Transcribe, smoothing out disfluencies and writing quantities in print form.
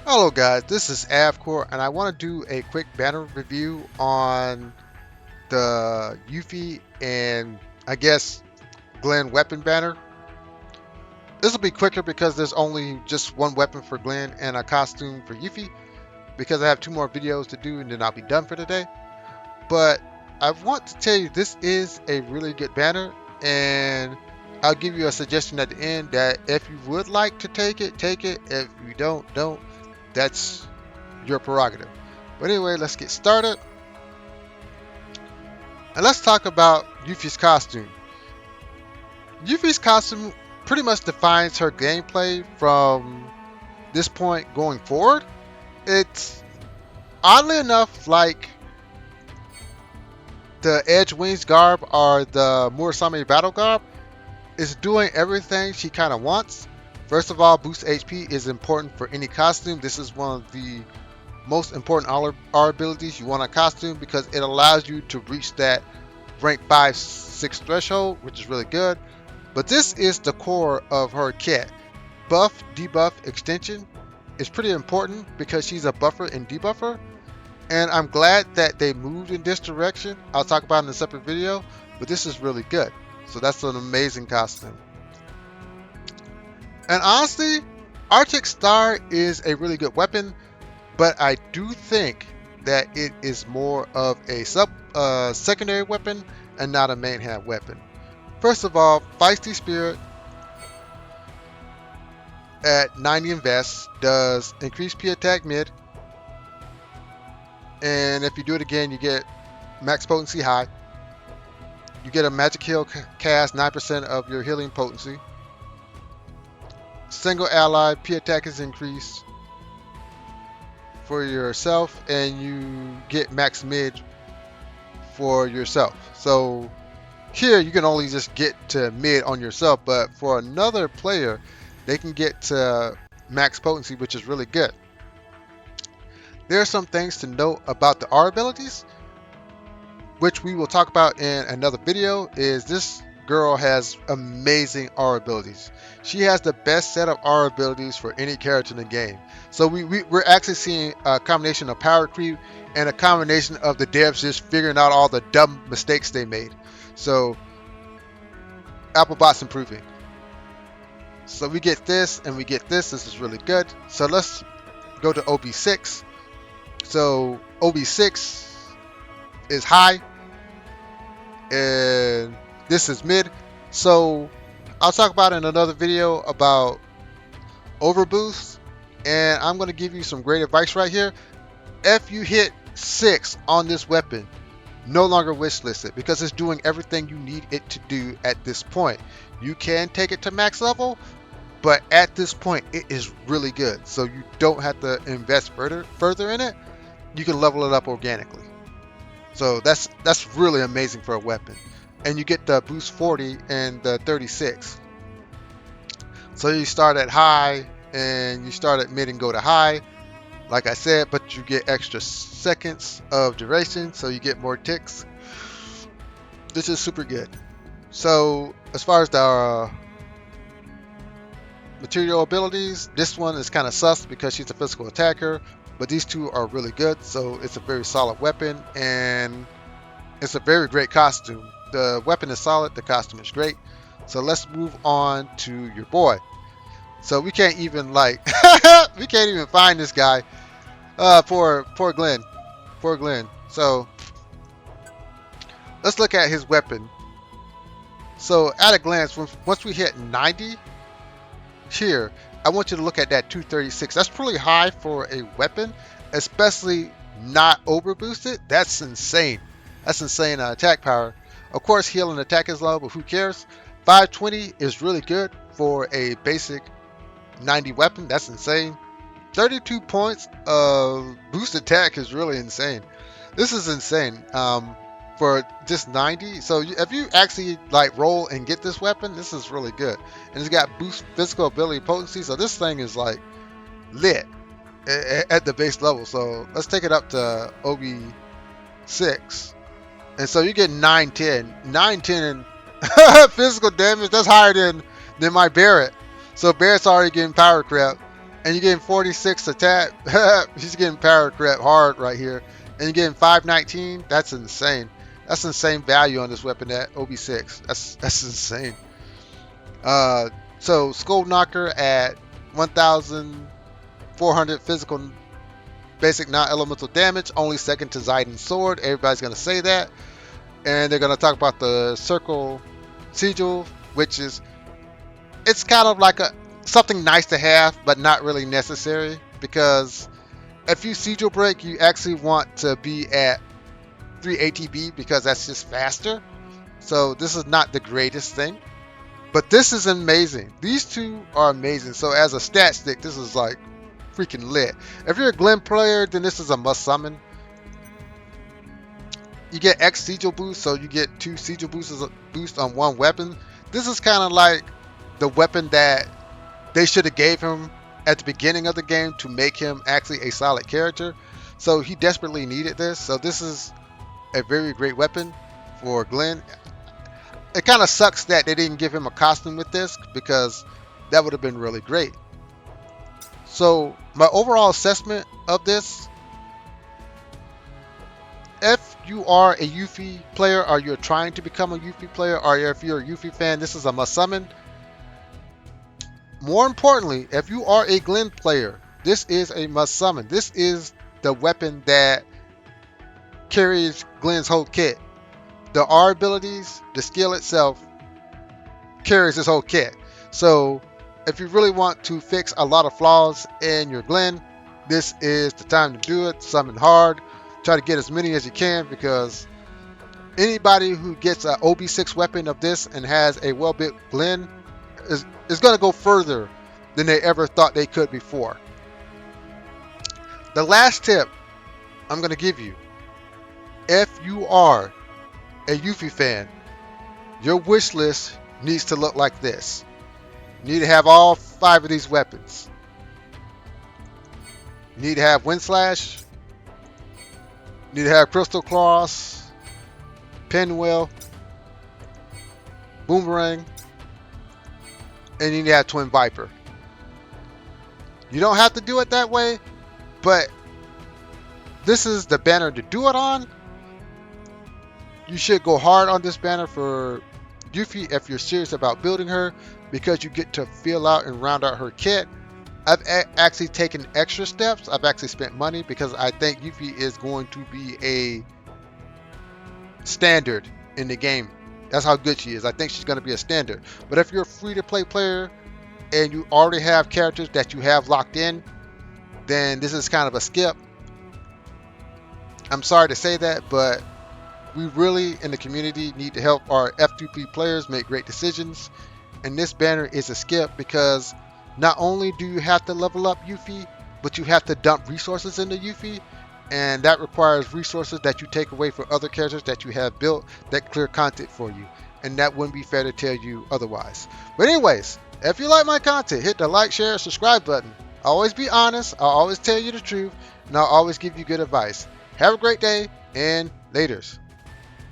Hello guys, this is Avcoor and I want to do a quick banner review on the Yuffie and I guess Glenn weapon banner. This will be quicker because there's only just one weapon for Glenn and a costume for Yuffie because I have two more videos to do and then I'll be done for today. But I want to tell you this is a really good banner and I'll give you a suggestion at the end that if you would like to take it, take it. If you don't. That's your prerogative. But anyway, let's get started. And let's talk about Yuffie's costume. Yuffie's costume pretty much defines her gameplay from this point going forward. It's oddly enough like the Edge Wings garb or the Murasame battle garb. It's doing everything she kind of wants. First of all, boost HP is important for any costume. This is one of the most important R abilities you want a costume because it allows you to reach that rank 5-6 threshold, which is really good. But this is the core of her kit. Buff, debuff, extension is pretty important because she's a buffer and debuffer. And I'm glad that they moved in this direction. I'll talk about it in a separate video, but this is really good. So that's an amazing costume. And honestly, Arctic Star is a really good weapon, but I do think that it is more of a secondary weapon and not a main hand weapon. First of all, Feisty Spirit at 90 invest does increase P attack mid, and if you do it again, you get max potency high. You get a magic heal cast 9% of your healing potency. Single ally P attack is increased for yourself, and you get max mid for yourself. So here you can only just get to mid on yourself, but for another player, they can get to max potency, which is really good. There are some things to note about the R abilities, which we will talk about in another video. Is this girl has amazing R abilities. She has the best set of R abilities for any character in the game. So we're actually seeing a combination of power creep and a combination of the devs just figuring out all the dumb mistakes they made. So Applebot's improving. So we get this and we get this. This is really good. So let's go to OB6. So OB6 is high and this is mid. So I'll talk about in another video about overboost, and I'm going to give you some great advice right here. If you hit 6 on this weapon, no longer wishlist it because it's doing everything you need it to do at this point. You can take it to max level, but at this point it is really good, so you don't have to invest further in it. You can level it up organically. So that's really amazing for a weapon. And you get the boost 40 and the 36. So you start at high and you start at mid and go to high, like I said, but you get extra seconds of duration, so you get more ticks. This is super good. So as far as the material abilities, this one is kind of sus because she's a physical attacker, but these two are really good. So it's a very solid weapon and it's a very great costume. The weapon is solid, the costume is great. So let's move on to your boy. So we can't even we can't even find this guy. Poor Glenn. Poor Glenn. So let's look at his weapon. So at a glance, once we hit 90 here, I want you to look at that 236. That's pretty high for a weapon, especially not over boosted. That's insane. That's insane attack power. Of course, heal and attack is low, but who cares? 520 is really good for a basic 90 weapon. That's insane. 32 points of boost attack is really insane. This is insane for just 90. So if you actually roll and get this weapon, this is really good. And it's got boost physical ability potency. So this thing is lit at the base level. So let's take it up to OB6. And so you get 910. 910 physical damage. That's higher than my Barrett. So Barrett's already getting power creep. and you're getting 46 attack. He's getting power grab hard right here, and you're getting 519. That's insane. That's insane value on this weapon at OB6. That's insane. Uh, so Skull Knocker at 1,400 physical basic non-elemental damage, only second to Zaiden's sword. Everybody's gonna say that, and they're gonna talk about the Circle Sigil, which is it's kind of like a something nice to have, but not really necessary because if you Sigil break, you actually want to be at 3 ATB because that's just faster. So this is not the greatest thing, but this is amazing. These two are amazing. So as a stat stick, this is like freaking lit. If you're a Glen player, then this is a must summon. You get X Sigil boost, so you get 2 Sigil boost on one weapon. This is kind of like the weapon that they should have gave him at the beginning of the game to make him actually a solid character. So he desperately needed this. So this is a very great weapon for Glen. It kind of sucks that they didn't give him a costume with this because that would have been really great. So my overall assessment of this, if you are a Yuffie player or you're trying to become a Yuffie player, or if you're a Yuffie fan, this is a must summon. More importantly, if you are a Glen player, this is a must summon. This is the weapon that carries Glen's whole kit. The R abilities, the skill itself carries this whole kit. So if you really want to fix a lot of flaws in your Glen, this is the time to do it. Summon hard. Try to get as many as you can, because anybody who gets an OB6 weapon of this and has a well-built Glen is going to go further than they ever thought they could before. The last tip I'm going to give you, if you are a Yuffie fan, your wish list needs to look like this. You need to have all 5 of these weapons. You need to have Wind Slash. You need to have Crystal Claws, Pinwheel, Boomerang, and you need to have Twin Viper. You don't have to do it that way, but this is the banner to do it on. You should go hard on this banner for Yuffie if you're serious about building her, because you get to fill out and round out her kit. I've actually taken extra steps. I've actually spent money because I think Yuffie is going to be a standard in the game. That's how good she is. I think she's going to be a standard. But if you're a free-to-play player and you already have characters that you have locked in, then this is kind of a skip. I'm sorry to say that, but we really in the community need to help our F2P players make great decisions. And this banner is a skip, because not only do you have to level up Yuffie, but you have to dump resources into Yuffie, and that requires resources that you take away from other characters that you have built that clear content for you, and that wouldn't be fair to tell you otherwise. But anyways, if you like my content, hit the like, share, subscribe button. I'll always be honest, I'll always tell you the truth, and I'll always give you good advice. Have a great day, and laters.